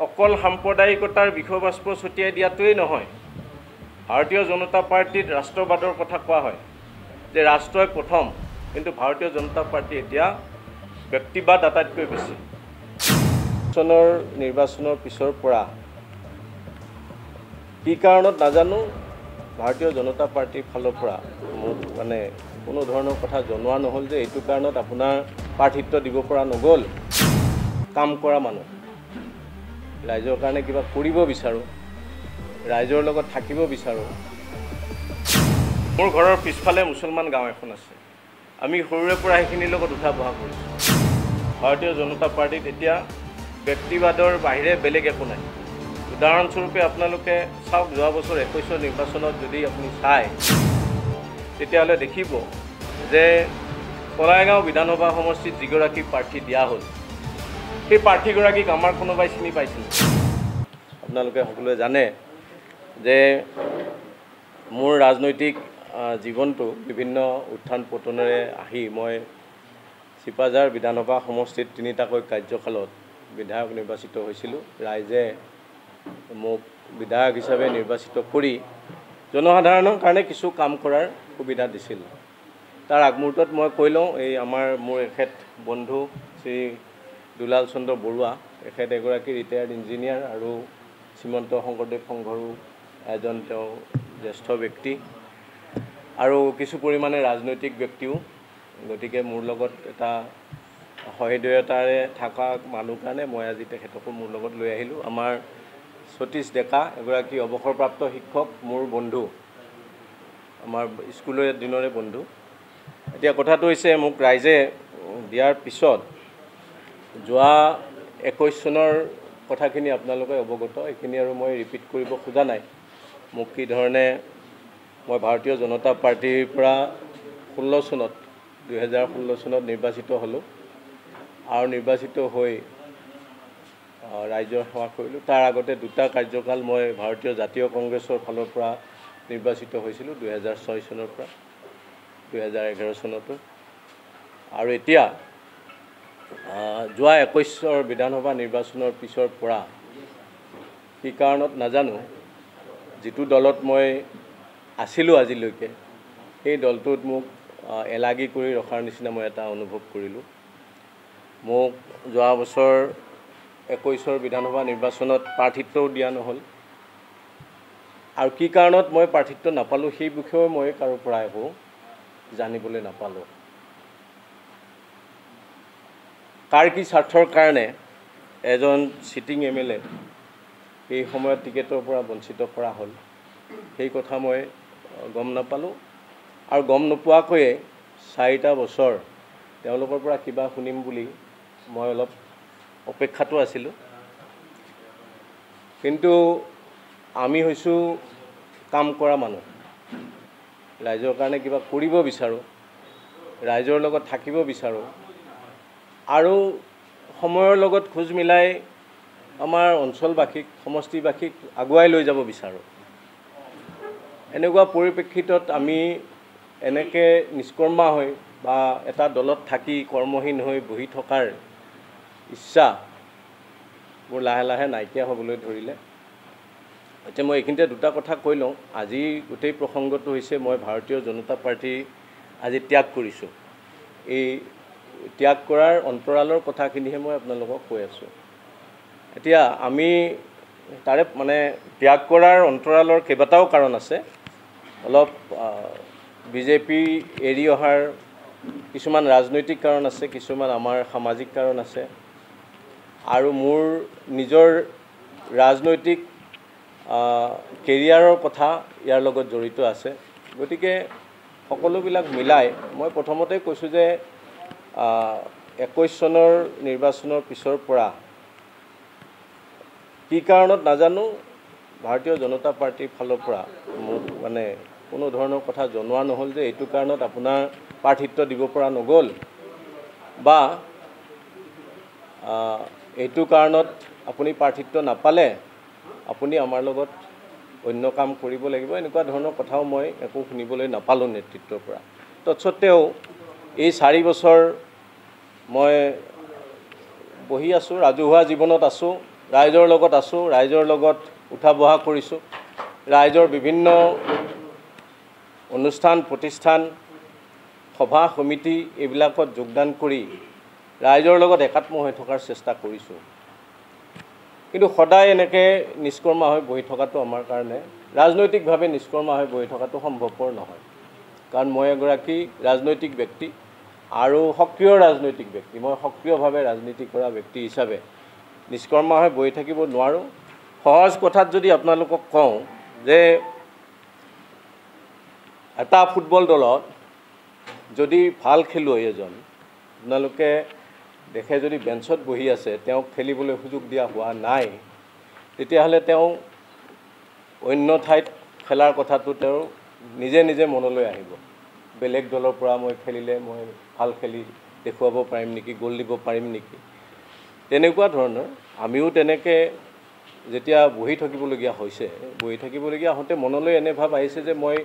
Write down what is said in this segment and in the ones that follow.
অকল সাম্প্ৰদায়িকতাৰ বিষয়বস্তু ছটিয়াই দিয়াটোৱেই নহয়, ভাৰতীয় জনতা পাৰ্টিত ৰাষ্ট্ৰবাদৰ কথা কোৱা হয় যে ৰাষ্ট্ৰই প্ৰথম, কিন্তু ভাৰতীয় জনতা পাৰ্টি এতিয়া ব্যক্তিবাদ আটাইতকৈ বেছি। চনৰ নিৰ্বাচনৰ পিছৰ পৰা কি কাৰণত নাজানো ভাৰতীয় জনতা পাৰ্টিৰ ফালৰ পৰা মোক কোনো ধৰণৰ কথা জনোৱা নহ'ল যে এইটো কাৰণত আপোনাৰ প্ৰাৰ্থিত্ব দিব পৰা নগ'ল। কাম কৰা মানুহ, ৰাইজৰ কাৰণে কিবা কৰিব বিচাৰোঁ, ৰাইজৰ লগত থাকিব বিচাৰোঁ। মোৰ ঘৰৰ পিছফালে মুছলমান গাঁও এখন আছে, আমি সৰুৰে পৰা সেইখিনিৰ লগত উঠা বহা কৰিছোঁ। ভাৰতীয় জনতা পাৰ্টিত এতিয়া ব্যক্তিবাদৰ বাহিৰে বেলেগ একো নাই। উদাহৰণস্বৰূপে আপোনালোকে চাওক, যোৱা বছৰ 21 নিৰ্বাচনত যদি আপুনি চায় তেতিয়াহ'লে দেখিব যে কলাইগাঁও বিধানসভা সমষ্টিত যিগৰাকী প্ৰাৰ্থী দিয়া হ'ল, সেই প্ৰাৰ্থীগৰাকীক আমাৰ কোনোবাই চিনি পাইছিল? আপোনালোকে সকলোৱে জানে যে মোৰ ৰাজনৈতিক জীৱনটো বিভিন্ন উত্থান পতনেৰে আহি মই চিপাঝাৰ বিধানসভা সমষ্টিত 3টাকৈ কাৰ্যকালত বিধায়ক নিৰ্বাচিত হৈছিলোঁ। ৰাইজে মোক বিধায়ক হিচাপে নিৰ্বাচিত কৰি জনসাধাৰণৰ কাৰণে কিছু কাম কৰাৰ সুবিধা দিছিল। তাৰ আগমুহূৰ্তত মই কৈ লওঁ, মোৰ এখেত বন্ধু শ্ৰী দুলাল চন্দ্ৰ বৰুৱা, এখেত এগৰাকী ৰিটায়াৰ্ড ইঞ্জিনিয়াৰ আৰু শ্ৰীমন্ত শংকৰদেৱ সংঘৰো এজন তেওঁ জ্যেষ্ঠ ব্যক্তি আৰু কিছু পৰিমাণে ৰাজনৈতিক ব্যক্তিও। গতিকে মোৰ লগত এটা সহৃদয়তাৰে থকা মানুহ কাৰণে মই আজি তেখেতকো মোৰ লগত লৈ আহিলোঁ। আমাৰ সতীশ ডেকা এগৰাকী অৱসৰপ্ৰাপ্ত শিক্ষক, মোৰ বন্ধু, আমাৰ স্কুলৰ দিনৰে বন্ধু। এতিয়া কথাটো হৈছে, মোক ৰাইজে দিয়াৰ পিছত যোৱা 21 চনৰ কথাখিনি আপোনালোকে অৱগত, এইখিনি আৰু মই ৰিপিট কৰিব খোজা নাই। মোক কি ধৰণে মই ভাৰতীয় জনতা পাৰ্টিৰ পৰা 2016 চনত নিৰ্বাচিত হ'লোঁ আৰু নিৰ্বাচিত হৈ ৰাইজৰ সেৱা কৰিলোঁ। তাৰ আগতে 2টা কাৰ্যকাল মই ভাৰতীয় জাতীয় কংগ্ৰেছৰ ফালৰ পৰা নিৰ্বাচিত হৈছিলোঁ, 2006 চনৰ পৰা 2011 চনতো। আৰু এতিয়া যোৱা 21 বিধানসভা নিৰ্বাচনৰ পিছৰ পৰা কি কাৰণত নাজানো, যিটো দলত মই আছিলোঁ আজিলৈকে, সেই দলটোত মোক এলাগী কৰি ৰখাৰ নিচিনা মই এটা অনুভৱ কৰিলোঁ। মোক যোৱা বছৰ 21 বিধানসভা নিৰ্বাচনত প্ৰাৰ্থিত্বও দিয়া নহ'ল, আৰু কি কাৰণত মই প্ৰাৰ্থিত্ব নাপালোঁ সেই বিষয়েও মই কাৰো পৰা একো জানিবলৈ নাপালোঁ। কাৰ কি স্বাৰ্থৰ কাৰণে এজন চিটিং MLA এই সময়ত টিকেটৰ পৰা বঞ্চিত কৰা হ'ল, সেই কথা মই গম নাপালোঁ। আৰু গম নোপোৱাকৈয়ে 4টা বছৰ তেওঁলোকৰ পৰা কিবা শুনিম বুলি মই অলপ অপেক্ষাতো আছিলোঁ। কিন্তু আমি হৈছোঁ কাম কৰা মানুহ, ৰাইজৰ কাৰণে কিবা কৰিব বিচাৰোঁ, ৰাইজৰ লগত থাকিব বিচাৰোঁ আৰু সময়ৰ লগত খোজ মিলাই আমাৰ অঞ্চলবাসীক, সমষ্টিবাসীক আগুৱাই লৈ যাব বিচাৰোঁ। এনেকুৱা পৰিপ্ৰেক্ষিতত আমি এনেকৈ নিষ্কৰ্মা হৈ বা এটা দলত থাকি কৰ্মহীন হৈ বহি থকাৰ ইচ্ছা মোৰ লাহে লাহে নাইকিয়া হ'বলৈ ধৰিলে। এতিয়া মই এইখিনিতে 2টা কথা কৈ লওঁ। আজি গোটেই প্ৰসংগটো হৈছে, মই ভাৰতীয় জনতা পাৰ্টি আজি ত্যাগ কৰিছোঁ। এই ত্যাগ কৰাৰ অন্তৰালৰ কথাখিনিহে মই আপোনালোকক কৈ আছোঁ। এতিয়া আমি তাৰে ত্যাগ কৰাৰ অন্তৰালৰ কেইবাটাও কাৰণ আছে। অলপ বিজেপি এৰি অহাৰ কিছুমান ৰাজনৈতিক কাৰণ আছে, কিছুমান আমাৰ সামাজিক কাৰণ আছে, আৰু মোৰ নিজৰ ৰাজনৈতিক কেৰিয়াৰৰ কথা ইয়াৰ লগত জড়িত আছে। গতিকে সকলোবিলাক মিলাই মই প্ৰথমতে কৈছোঁ যে 21 চনৰ নিৰ্বাচনৰ পিছৰ পৰা কি কাৰণত নাজানো ভাৰতীয় জনতা পাৰ্টিৰ ফালৰ পৰা মোক কোনো ধৰণৰ কথা জনোৱা নহ'ল যে এইটো কাৰণত আপোনাৰ প্ৰাৰ্থিত্ব দিব পৰা নগ'ল, বা এইটো কাৰণত আপুনি প্ৰাৰ্থিত্ব নাপালে আপুনি আমাৰ লগত অন্য কাম কৰিব লাগিব, এনেকুৱা ধৰণৰ কথাও মই একো শুনিবলৈ নাপালোঁ নেতৃত্বৰ পৰা। তৎসত্ত্বেও এই 4 বছৰ মই বহি আছোঁ, ৰাজহুৱা জীৱনত আছোঁ, ৰাইজৰ লগত আছোঁ, ৰাইজৰ লগত উঠা বহা কৰিছোঁ, ৰাইজৰ বিভিন্ন অনুষ্ঠান প্ৰতিষ্ঠান সভা সমিতি এইবিলাকত যোগদান কৰি ৰাইজৰ লগত একাত্ম হৈ থকাৰ চেষ্টা কৰিছোঁ। কিন্তু সদায় এনেকৈ নিষ্কৰ্মা হৈ বহি থকাটো আমাৰ কাৰণে ৰাজনৈতিকভাৱে নিষ্কৰ্মা হৈ বহি থকাটো সম্ভৱপৰ নহয়। কাৰণ মই এগৰাকী ৰাজনৈতিক ব্যক্তি আৰু সক্ৰিয় ৰাজনৈতিক ব্যক্তি, মই সক্ৰিয়ভাৱে ৰাজনীতি কৰা ব্যক্তি হিচাপে নিষ্কৰ্মা হৈ বহি থাকিব নোৱাৰোঁ। সহজ কথাত যদি আপোনালোকক কওঁ যে এটা ফুটবল দলত যদি ভাল খেলুৱৈ এজন আপোনালোকে দেখে যদি বেঞ্চত বহি আছে, তেওঁক খেলিবলৈ সুযোগ দিয়া হোৱা নাই, তেতিয়াহ'লে তেওঁ অন্য ঠাইত খেলাৰ কথাটো তেওঁ নিজে নিজে মনলৈ আহিব। বেলেগ দলৰ পৰা মই খেলিলে মই ভাল খেলি দেখুৱাব পাৰিম নেকি, গ'ল দিব পাৰিম নেকি, তেনেকুৱা ধৰণৰ। আমিও তেনেকৈ যেতিয়া বহি থাকিবলগীয়া হৈছে, বহি থাকিবলগীয়া হওঁতে মনলৈ এনে ভাৱ আহিছে যে মই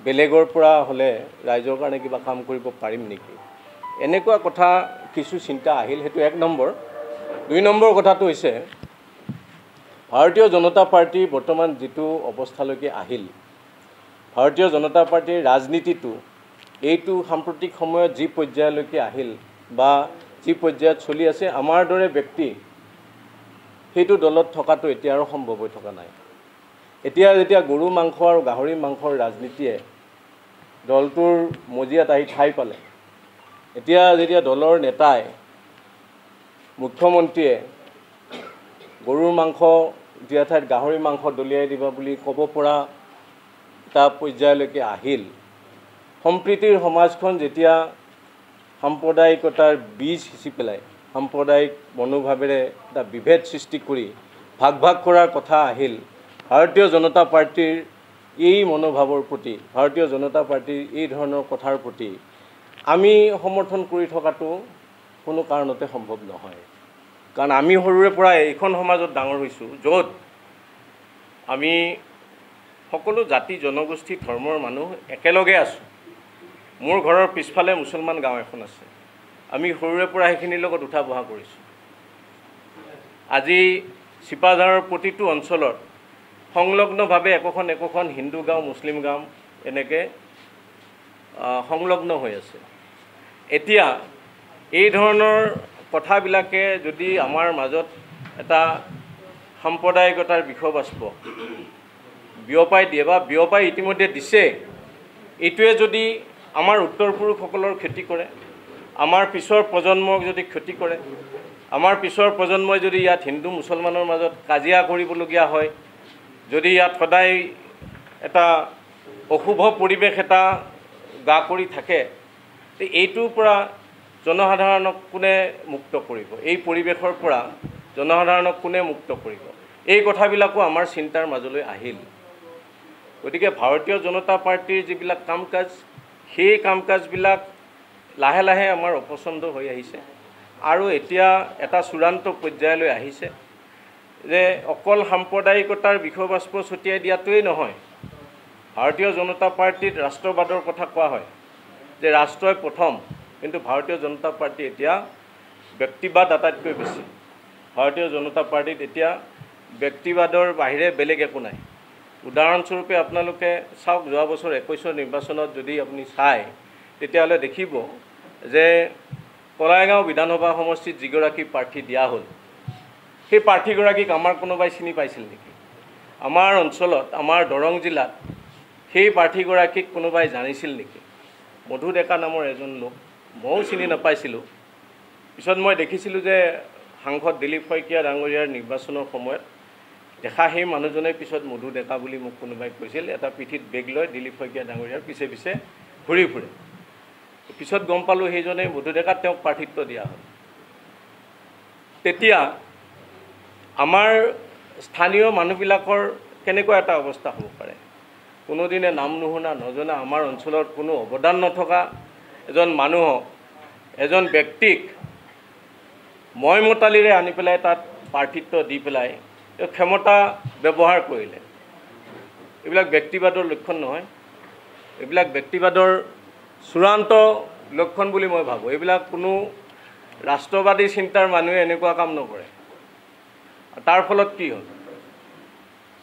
বেলেগৰ পৰা হ'লে ৰাইজৰ কাৰণে কিবা কাম কৰিব পাৰিম নেকি, এনেকুৱা কথা কিছু চিন্তা আহিল। সেইটো 1 নম্বৰ। 2 নম্বৰ কথাটো হৈছে ভাৰতীয় জনতা পাৰ্টি বৰ্তমান যিটো অৱস্থালৈকে আহিল, ভাৰতীয় জনতা পাৰ্টিৰ ৰাজনীতিটো এইটো সাম্প্ৰতিক সময়ত যি পৰ্যায়লৈকে আহিল বা যি পৰ্যায়ত চলি আছে, আমাৰ দৰে ব্যক্তি সেইটো দলত থকাটো এতিয়া আৰু সম্ভৱ হৈ থকা নাই। এতিয়া যেতিয়া গৰু মাংস আৰু গাহৰি মাংসৰ ৰাজনীতিয়ে দলটোৰ মজিয়াত আহি ঠাই পালে, এতিয়া যেতিয়া দলৰ নেতাই মুখ্যমন্ত্ৰীয়ে গৰুৰ মাংস দিয়া ঠাইত গাহৰি মাংস দলিয়াই দিবা বুলি ক'ব পৰা এটা পৰ্যায়লৈকে আহিল, সম্প্ৰীতিৰ সমাজখন যেতিয়া সাম্প্ৰদায়িকতাৰ বীজ সিঁচি পেলাই সাম্প্ৰদায়িক মনোভাৱেৰে এটা বিভেদ সৃষ্টি কৰি ভাগ ভাগ কৰাৰ কথা আহিল, ভাৰতীয় জনতা পাৰ্টিৰ এই মনোভাৱৰ প্ৰতি, ভাৰতীয় জনতা পাৰ্টিৰ এই ধৰণৰ কথাৰ প্ৰতি আমি সমৰ্থন কৰি থকাটো কোনো কাৰণতে সম্ভৱ নহয়। কাৰণ আমি সৰুৰে পৰা এইখন সমাজত ডাঙৰ হৈছোঁ, য'ত আমি সকলো জাতি জনগোষ্ঠী ধৰ্মৰ মানুহ একেলগে আছোঁ। মোৰ ঘৰৰ পিছফালে মুছলমান গাঁও এখন আছে, আমি সৰুৰে পৰা সেইখিনিৰ লগত উঠা বহা কৰিছোঁ। আজি চিপাঝাৰৰ প্ৰতিটো অঞ্চলত সংলগ্নভাৱে একোখন হিন্দু গাঁও, মুছলিম গাঁও এনেকৈ সংলগ্ন হৈ আছে। এতিয়া এই ধৰণৰ কথাবিলাকে যদি আমাৰ মাজত এটা সাম্প্ৰদায়িকতাৰ বিষবাষ্প বিয়পাই দিয়ে বা বিয়পাই ইতিমধ্যে দিছে, এইটোৱে যদি আমাৰ উত্তৰ পুৰুষসকলৰ ক্ষতি কৰে, আমাৰ পিছৰ প্ৰজন্মক যদি ক্ষতি কৰে, আমাৰ পিছৰ প্ৰজন্মই যদি ইয়াত হিন্দু মুছলমানৰ মাজত কাজিয়া কৰিবলগীয়া হয়, যদি ইয়াত সদায় এটা অশুভ পৰিৱেশ এটা গা কৰি থাকে, এইটোৰ পৰা জনসাধাৰণক কোনে মুক্ত কৰিব? এই পৰিৱেশৰ পৰা জনসাধাৰণক কোনে মুক্ত কৰিব? এই কথাবিলাকো আমাৰ চিন্তাৰ মাজলৈ আহিল। গতিকে ভাৰতীয় জনতা পাৰ্টিৰ যিবিলাক কাম কাজ, সেই কাম কাজবিলাক লাহে লাহে আমাৰ অপচন্দ হৈ আহিছে আৰু এতিয়া এটা চূড়ান্ত পৰ্যায়লৈ আহিছে যে অকল সাম্প্ৰদায়িকতাৰ বিষবাষ্প ছটিয়াই দিয়াটোৱেই নহয়, ভাৰতীয় জনতা পাৰ্টিত ৰাষ্ট্ৰবাদৰ কথা কোৱা হয় যে ৰাষ্ট্ৰই প্ৰথম, কিন্তু ভাৰতীয় জনতা পাৰ্টি এতিয়া ব্যক্তিবাদ আটাইতকৈ বেছি। ভাৰতীয় জনতা পাৰ্টিত এতিয়া ব্যক্তিবাদৰ বাহিৰে বেলেগ একো নাই। উদাহৰণস্বৰূপে আপোনালোকে চাওক, যোৱা বছৰ 21 নিৰ্বাচনত যদি আপুনি চায়, তেতিয়াহ'লে দেখিব যে কলাইগাঁও বিধানসভা সমষ্টিত যিগৰাকী প্ৰাৰ্থী দিয়া হ'ল, সেই প্ৰাৰ্থীগৰাকীক আমাৰ কোনোবাই চিনি পাইছিল নেকি? আমাৰ অঞ্চলত, আমাৰ দৰং জিলাত সেই প্ৰাৰ্থীগৰাকীক কোনোবাই জানিছিল নেকি? মধু ডেকা নামৰ এজন লোক, ময়ো চিনি নাপাইছিলোঁ। পিছত মই দেখিছিলোঁ যে সাংসদ দিলীপ শইকীয়া ডাঙৰীয়াৰ নিৰ্বাচনৰ সময়ত দেখা সেই মানুহজনে পিছত মধু ডেকা বুলি মোক কোনোবাই কৈছিল। এটা পিঠিত বেগ লৈ দিলীপ শইকীয়া ডাঙৰীয়াৰ পিছে পিছে ঘূৰি ফুৰে। পিছত গম পালোঁ সেইজনে মধু ডেকাত তেওঁক প্ৰাৰ্থিত্ব দিয়া হ'ল। তেতিয়া আমাৰ স্থানীয় মানুহবিলাকৰ কেনেকুৱা এটা অৱস্থা হ'ব পাৰে? কোনোদিনে নাম নুশুনা, নজনা, আমাৰ অঞ্চলত কোনো অৱদান নথকা এজন মানুহক, এজন ব্যক্তিক মতালিৰে আনি পেলাই তাত প্ৰাৰ্থিত্ব দি পেলাই ক্ষমতা ব্যৱহাৰ কৰিলে। এইবিলাক ব্যক্তিবাদৰ লক্ষণ নহয়, এইবিলাক ব্যক্তিবাদৰ চূড়ান্ত লক্ষণ বুলি মই ভাবোঁ। এইবিলাক কোনো ৰাষ্ট্ৰবাদী চিন্তাৰ মানুহে এনেকুৱা কাম নকৰে। তাৰ ফলত কি হ'ল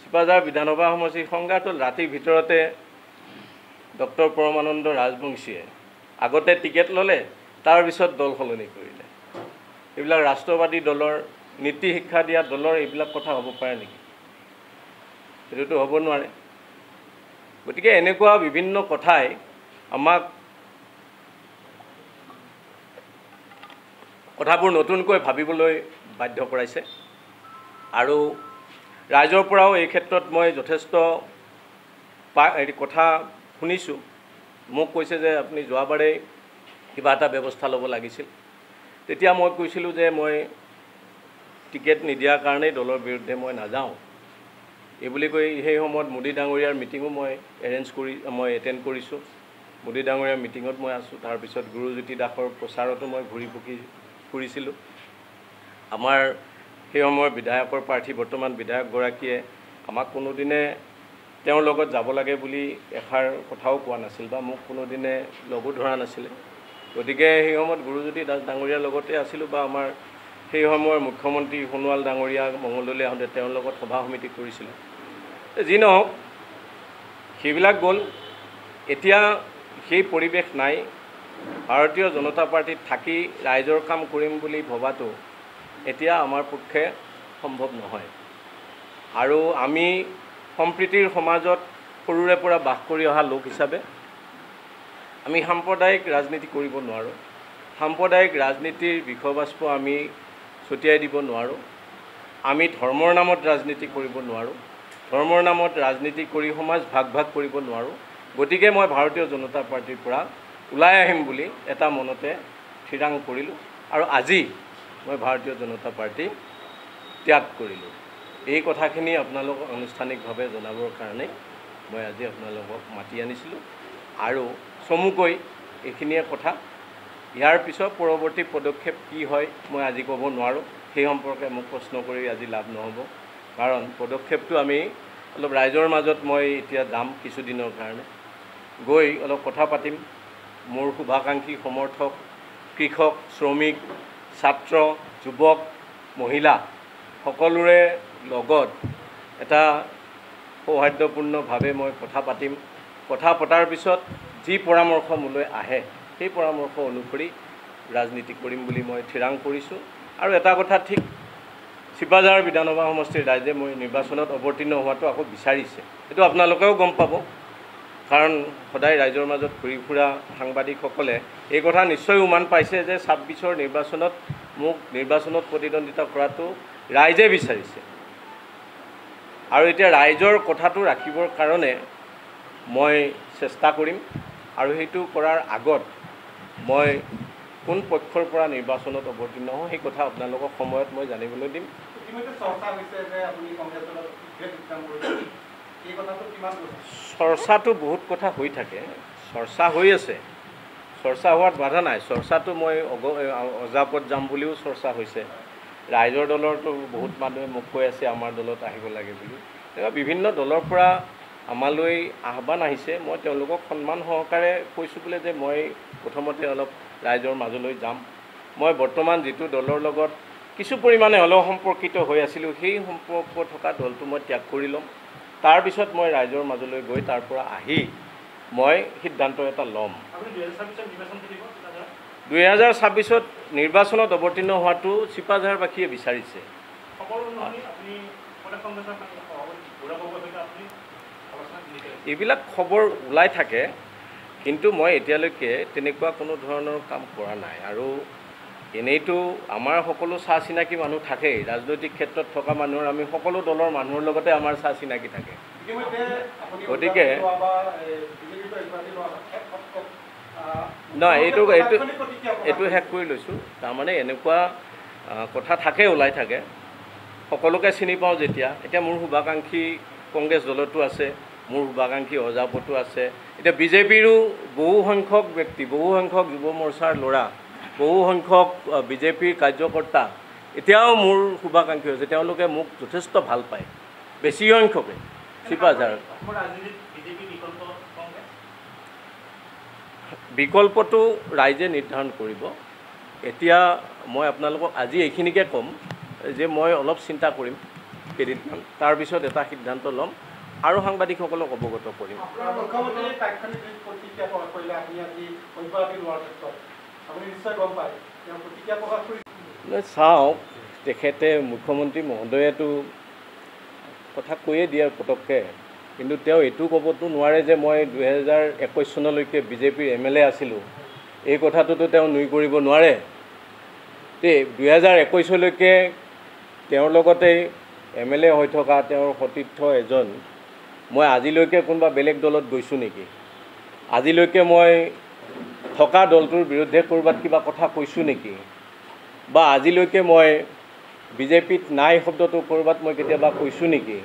চিপাঝাৰ বিধানসভা সমষ্টিৰ সংঘাত হ'ল ৰাতিৰ ভিতৰতে ডক্টৰ পৰমানন্দ ৰাজবংশীয়ে আগতে টিকেট ল'লে তাৰপিছত দল সলনি কৰিলে এইবিলাক ৰাষ্ট্ৰবাদী দলৰ নীতি শিক্ষা দিয়া দলৰ এইবিলাক কথা হ'ব পাৰে নেকি এইটোতো হ'ব নোৱাৰে গতিকে এনেকুৱা বিভিন্ন কথাই আমাক কথাবোৰ নতুনকৈ ভাবিবলৈ বাধ্য কৰাইছে আৰু ৰাইজৰ পৰাও এই ক্ষেত্ৰত মই যথেষ্ট কথা শুনিছোঁ মোক কৈছে যে আপুনি যোৱাবাৰে কিবা এটা ব্যৱস্থা ল'ব লাগিছিল তেতিয়া মই কৈছিলোঁ যে মই টিকেট নিদিয়াৰ কাৰণেই দলৰ বিৰুদ্ধে মই নাযাওঁ এই বুলি কৈ সেই সময়ত মোদী ডাঙৰীয়াৰ মিটিঙো মই এটেণ্ড কৰিছোঁ মোদী ডাঙৰীয়াৰ মিটিঙত মই আছোঁ তাৰপিছত গুৰুজ্যোতি দাসৰ প্ৰচাৰতো মই ঘূৰি পকি ফুৰিছিলোঁ আমাৰ সেই সময়ৰ বিধায়কৰ প্ৰাৰ্থী বৰ্তমান বিধায়কগৰাকীয়ে আমাক কোনোদিনে তেওঁৰ লগত যাব লাগে বুলি এষাৰ কথাও কোৱা নাছিল বা মোক কোনোদিনে লগো ধৰা নাছিলে গতিকে সেই সময়ত গুৰুজ্যোতি দাস ডাঙৰীয়াৰ লগতে আছিলোঁ বা আমাৰ সেই সময়ৰ মুখ্যমন্ত্ৰী সোণোৱাল ডাঙৰীয়া মঙলদৈ আহোঁতে তেওঁৰ লগত সভা সমিতি কৰিছিলোঁ যি নহওক সেইবিলাক গ'ল এতিয়া সেই পৰিৱেশ নাই ভাৰতীয় জনতা পাৰ্টিত থাকি ৰাইজৰ কাম কৰিম বুলি ভবাটো এতিয়া আমাৰ পক্ষে সম্ভৱ নহয় আৰু আমি সম্প্ৰীতিৰ সমাজত সৰুৰে পৰা বাস কৰি অহা লোক হিচাপে আমি সাম্প্ৰদায়িক ৰাজনীতি কৰিব নোৱাৰোঁ সাম্প্ৰদায়িক ৰাজনীতিৰ বিষয়বস্তু আমি ছটিয়াই দিব নোৱাৰোঁ আমি ধৰ্মৰ নামত ৰাজনীতি কৰিব নোৱাৰোঁ ধৰ্মৰ নামত ৰাজনীতি কৰি সমাজ ভাগ ভাগ কৰিব নোৱাৰোঁ গতিকে মই ভাৰতীয় জনতা পাৰ্টিৰ পৰা ওলাই আহিম বুলি এটা মনতে থিৰাং কৰিলোঁ আৰু আজি মই ভাৰতীয় জনতা পাৰ্টি ত্যাগ কৰিলোঁ এই কথাখিনি আপোনালোকক আনুষ্ঠানিকভাৱে জনাবৰ কাৰণে মই আজি আপোনালোকক মাতি আনিছিলোঁ আৰু চমুকৈ এইখিনিয়ে কথা ইয়াৰ পিছত পৰৱৰ্তী পদক্ষেপ কি হয় মই আজি ক'ব নোৱাৰোঁ সেই সম্পৰ্কে মোক প্ৰশ্ন কৰি আজি লাভ নহ'ব কাৰণ পদক্ষেপটো আমি অলপ ৰাইজৰ মাজত মই এতিয়া যাম কিছুদিনৰ কাৰণে গৈ অলপ কথা পাতিম মোৰ শুভাকাংক্ষী সমৰ্থক কৃষক শ্ৰমিক ছাত্ৰ যুৱক মহিলা সকলোৰে লগত এটা সৌহাৰ্দ্যপূৰ্ণভাৱে মই কথা পাতিম কথা পতাৰ পিছত যি পৰামৰ্শ মোলৈ আহে সেই পৰামৰ্শ অনুসৰি ৰাজনীতি কৰিম বুলি মই থিৰাং কৰিছোঁ আৰু এটা কথা ঠিক চিপাঝাৰ বিধানসভা সমষ্টিৰ ৰাইজে মই নিৰ্বাচনত অৱতীৰ্ণ হোৱাটো আকৌ বিচাৰিছে এইটো আপোনালোকেও গম পাব কাৰণ সদায় ৰাইজৰ মাজত ঘূৰি ফুৰা সাংবাদিকসকলে এই কথা নিশ্চয় উমান পাইছে যে ২৬ৰ নিৰ্বাচনত মোক নিৰ্বাচনত প্ৰতিদ্বন্দ্বিতা কৰাটো ৰাইজে বিচাৰিছে আৰু এতিয়া ৰাইজৰ কথাটো ৰাখিবৰ কাৰণে মই চেষ্টা কৰিম আৰু সেইটো কৰাৰ আগত মই কোন পক্ষৰ পৰা নিৰ্বাচনত অৱতীৰ্ণ হওঁ সেই কথা আপোনালোকক সময়ত মই জানিবলৈ দিম চৰ্চাটো বহুত কথা হৈ থাকে চৰ্চা হৈ আছে চৰ্চা হোৱাত বাধা নাই চৰ্চাটো মই অজাপত যাম বুলিও চৰ্চা হৈছে ৰাইজৰ দলৰতো বহুত মানুহে মোক কৈ আছে আমাৰ দলত আহিব লাগে বুলি তেনেকুৱা বিভিন্ন দলৰ পৰা আমালৈ আহ্বান আহিছে মই তেওঁলোকক সন্মান সহকাৰে কৈছোঁ বোলে যে মই প্ৰথমতে অলপ ৰাইজৰ মাজলৈ যাম মই বৰ্তমান যিটো দলৰ লগত কিছু পৰিমাণে হ'লেও সম্পৰ্কিত হৈ আছিলোঁ সেই সম্পৰ্ক থকা দলটো মই ত্যাগ কৰি ল'ম তাৰপিছত মই ৰাইজৰ মাজলৈ গৈ তাৰ পৰা আহি মই সিদ্ধান্ত এটা ল'ম ২০২৬ত নিৰ্বাচনত অৱতীৰ্ণ হোৱাটো চিপাঝাৰবাসীয়ে বিচাৰিছে এইবিলাক খবৰ ওলাই থাকে কিন্তু মই এতিয়ালৈকে তেনেকুৱা কোনো ধৰণৰ কাম কৰা নাই আৰু এনেইতো আমাৰ সকলো চাহ চিনাকি মানুহ থাকেই ৰাজনৈতিক ক্ষেত্ৰত থকা মানুহৰ আমি সকলো দলৰ মানুহৰ লগতে আমাৰ চাহ চিনাকি থাকে গতিকে নহয় এইটো শেষ কৰি লৈছোঁ তাৰমানে এনেকুৱা কথা থাকে ওলাই থাকে সকলোকে চিনি পাওঁ যেতিয়া এতিয়া মোৰ শুভাকাংক্ষী কংগ্ৰেছ দলতো আছে মোৰ শুভাকাংক্ষী অজাপতো আছে এতিয়া বিজেপিৰো বহু সংখ্যক ব্যক্তি বহু সংখ্যক যুৱ মৰ্চাৰ ল'ৰা বহু সংখ্যক বিজেপিৰ কাৰ্যকৰ্তা এতিয়াও মোৰ শুভাকাংক্ষী হৈছে তেওঁলোকে মোক যথেষ্ট ভাল পায় বেছি সংখ্যকে চিপাঝাৰ বিকল্পটো ৰাইজে নিৰ্ধাৰণ কৰিব এতিয়া মই আপোনালোকক আজি এইখিনিকে ক'ম যে মই অলপ চিন্তা কৰিম কেইদিনমান, তাৰপিছত এটা সিদ্ধান্ত ল'ম আৰু সাংবাদিকসকলক অৱগত কৰিম। চাওক, তেখেতে মুখ্যমন্ত্ৰী মহোদয়েতো কথা কৈয়ে দিয়ে পটককৈ, কিন্তু তেওঁ এইটো ক'বতো নোৱাৰে যে মই 2021 চনলৈকে বিজেপিৰ MLA আছিলোঁ। এই কথাটোতো তেওঁ নুই কৰিব নোৱাৰে। 2021লৈকে তেওঁৰ লগতেই MLA হৈ থকা তেওঁৰ সতীৰ্থ এজন, মই আজিলৈকে কোনোবা বেলেগ দলত গৈছোঁ নেকি? আজিলৈকে মই থকা দলটোৰ বিৰুদ্ধে ক'ৰবাত কিবা কথা কৈছোঁ নেকি? বা আজিলৈকে মই বিজেপিত নাই শব্দটো ক'ৰবাত মই কেতিয়াবা কৈছোঁ নেকি?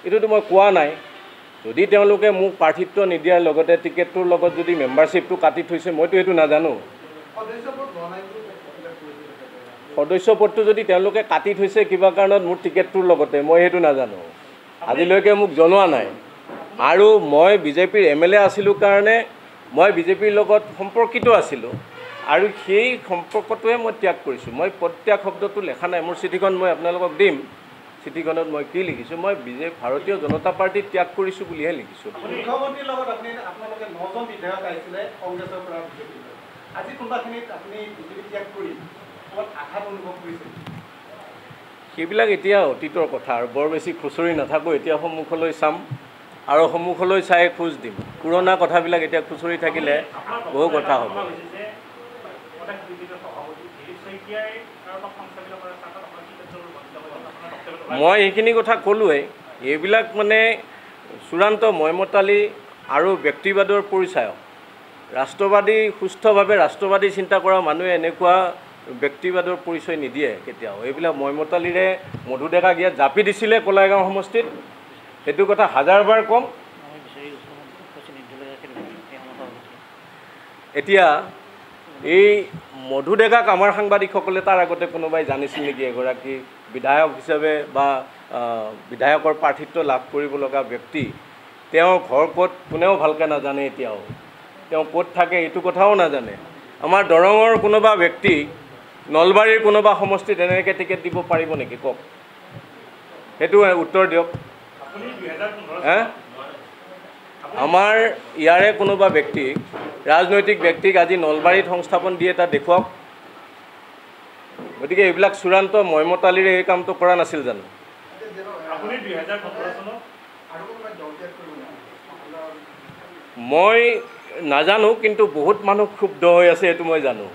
এইটোতো মই কোৱা নাই। যদি তেওঁলোকে মোক প্ৰাৰ্থিত্ব নিদিয়াৰ লগতে টিকেটটোৰ লগত যদি মেম্বাৰশ্বিপটো কাটি থৈছে, মইতো এইটো নাজানো। সদস্য পদটো যদি তেওঁলোকে কাটি থৈছে কিবা কাৰণত মোৰ টিকেটটোৰ লগতে, মই সেইটো নাজানো, আজিলৈকে মোক জনোৱা নাই। আৰু মই বিজেপিৰ MLA আছিলোঁ কাৰণে মই বিজেপিৰ লগত সম্পৰ্কিত আছিলোঁ, আৰু সেই সম্পৰ্কটোৱে মই ত্যাগ কৰিছোঁ। মই প্ৰত্যাগ শব্দটো লেখা নাই, মোৰ চিঠিখন মই আপোনালোকক দিম। চিঠিখনত মই কি লিখিছোঁ, মই ভাৰতীয় জনতা পাৰ্টি ত্যাগ কৰিছোঁ বুলিহে লিখিছোঁ। মুখ্যমন্ত্ৰীৰ লগত আপোনালোকে 9জন বিধায়ক আহিছিলে কংগ্ৰেছৰ পৰা বিজেপিলৈ, আজি কোনোবাখিনিত আপুনি বিজেপি ত্যাগ কৰি ক'ৰবাত আঘাত অনুভৱ কৰিছে? সেইবিলাক এতিয়া অতীতৰ কথা, আৰু বৰ বেছি খুচৰি নাথাকোঁ। এতিয়া সন্মুখলৈ চাম আৰু সন্মুখলৈ চাই খোজ দিম। পুৰণা কথাবিলাক এতিয়া খুচৰি থাকিলে বহু কথা হ'ব। মই এইখিনি কথা ক'লোৱেই। এইবিলাক মানে চূড়ান্ত ময়মতালি আৰু ব্যক্তিবাদৰ পৰিচায়ক। ৰাষ্ট্ৰবাদী, সুস্থভাৱে ৰাষ্ট্ৰবাদী চিন্তা কৰা মানুহে এনেকুৱা ব্যক্তিবাদৰ পৰিচয় নিদিয়ে কেতিয়াও। এইবিলাক ময়মতালিৰে মধু ডেকাক ইয়াত জাপি দিছিলে কলাইগাঁও সমষ্টিত, সেইটো কথা হাজাৰবাৰ ক'ম। এতিয়া এই মধু ডেকাক আমাৰ সাংবাদিকসকলে তাৰ আগতে কোনোবাই জানিছিল নেকি? এগৰাকী বিধায়ক হিচাপে বা বিধায়কৰ প্ৰাৰ্থিত্ব লাভ কৰিব লগা ব্যক্তি, তেওঁৰ ঘৰ ক'ত কোনেও ভালকৈ নাজানে। এতিয়াও তেওঁ ক'ত থাকে এইটো কথাও নাজানে। আমাৰ দৰঙৰ কোনোবা ব্যক্তি নলবাৰীৰ কোনোবা সমষ্টিত এনেকৈ টিকেট দিব পাৰিব নেকি? কওক, সেইটো উত্তৰ দিয়ক। আমাৰ ইয়াৰে কোনোবা ব্যক্তিক, ৰাজনৈতিক ব্যক্তিক আজি নলবাৰীত সংস্থাপন দিয়ে এটা দেখুৱাওক। গতিকে এইবিলাক চূড়ান্ত ময়মতালিৰে এই কামটো কৰা নাছিল জানো? মই নাজানো, কিন্তু বহুত মানুহ ক্ষুব্ধ হৈ আছে এইটো মই জানো।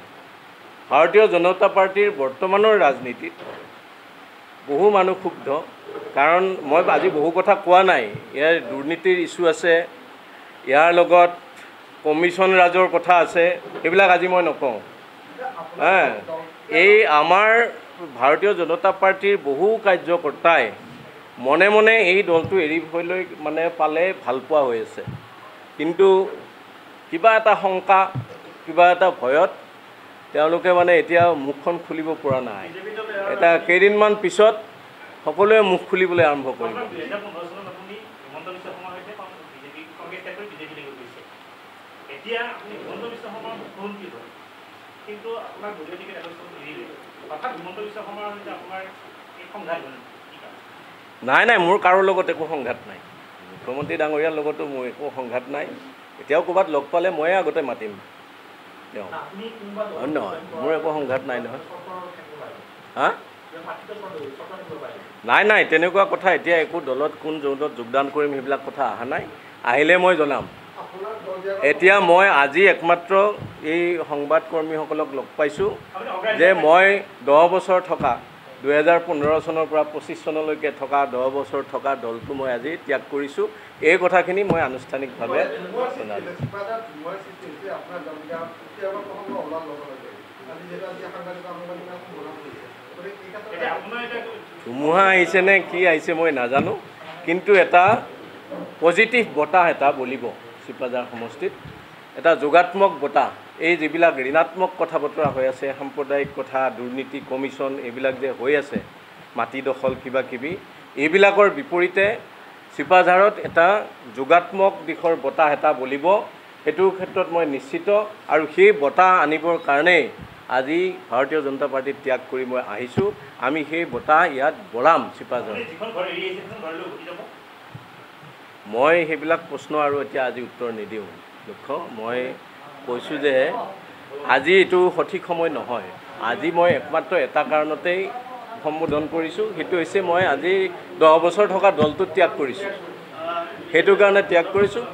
ভাৰতীয় জনতা পাৰ্টীৰ বৰ্তমানৰ ৰাজনীতিত বহু মানুহ ক্ষুব্ধ, কাৰণ মই আজি বহু কথা কোৱা নাই। ইয়াৰ দুৰ্নীতিৰ ইছ্যু আছে, ইয়াৰ লগত কমিশ্যন ৰাজৰ কথা আছে, এইবিলাক আজি মই নকওঁ। এই আমাৰ ভাৰতীয় জনতা পাৰ্টীৰ বহু কাৰ্যকৰ্তাই মনে মনে এই দলটো এৰিবলৈ মানে পালে ভাল পোৱা হৈ আছে, কিন্তু কিবা এটা শংকা, কিবা এটা ভয়ত তেওঁলোকে মানে এতিয়া মুখখন খুলিব পৰা নাই। এটা কেইদিনমান পিছত সকলোৱে মুখ খুলিবলৈ আৰম্ভ কৰিব। নাই নাই, মোৰ কাৰো লগত একো সংঘাত নাই। মুখ্যমন্ত্ৰী ডাঙৰীয়াৰ লগতো মোৰ একো সংঘাত নাই। এতিয়াও ক'ৰবাত লগ পালে ময়ে আগতে মাতিম তেওঁ, নহয়, মোৰ একো সংঘাত নাই নহয়। হা? নাই নাই, তেনেকুৱা কথা এতিয়া একো দলত কোন দলত যোগদান কৰিম সেইবিলাক কথা অহা নাই। আহিলে মই জনাম। এতিয়া মই আজি একমাত্ৰ এই সংবাদকৰ্মীসকলক লগ পাইছোঁ যে মই 10 বছৰ থকা 2015 চনৰ পৰা 25 চনলৈকে থকা 10 বছৰ থকা দলটো মই আজি ত্যাগ কৰিছোঁ। এই কথাখিনি মই আনুষ্ঠানিকভাৱে জনালোঁ। ধুমুহা আহিছে নে কি আহিছে মই নাজানো, কিন্তু এটা পজিটিভ বতাহ এটা বলিব চিপাঝাৰ সমষ্টিত, এটা যোগাত্মক বতাহ। এই যিবিলাক ঋণাত্মক কথা বতৰা হৈ আছে, সাম্প্ৰদায়িক কথা, দুৰ্নীতি, কমিশ্যন, এইবিলাক যে হৈ আছে, মাটি দখল কিবা কিবি, এইবিলাকৰ বিপৰীতে চিপাঝাৰত এটা যোগাত্মক দিশৰ বতাহ এটা বলিব। সেইটোৰ ক্ষেত্ৰত মই নিশ্চিত, আৰু সেই বতাহ আনিবৰ কাৰণেই আজি ভাৰতীয় জনতা পাৰ্টি ত্যাগ কৰি মই আহিছোঁ আমি সেই বঁটা ইয়াত বঢ়াম চিপাঝাৰ মই সেইবিলাক প্ৰশ্ন আৰু এতিয়া আজি উত্তৰ নিদিওঁ লক্ষ্য মই কৈছোঁ যে আজি এইটো সঠিক সময় নহয় আজি মই একমাত্ৰ এটা কাৰণতেই সম্বোধন কৰিছোঁ সেইটো হৈছে মই আজি 10 বছৰ থকা দলটো ত্যাগ কৰিছোঁ সেইটো কাৰণে ত্যাগ কৰিছোঁ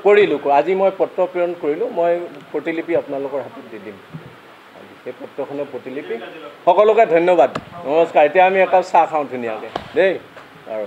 কৰিলোঁ আজি মই পত্ৰ প্ৰেৰণ কৰিলোঁ মই প্ৰতিলিপি আপোনালোকৰ হাতত দি দিম সেই পত্ৰখনৰ প্ৰতিলিপি সকলোকে ধন্যবাদ নমস্কাৰ এতিয়া আমি একাপ চাহ খাওঁ ধুনীয়াকৈ দেই আৰু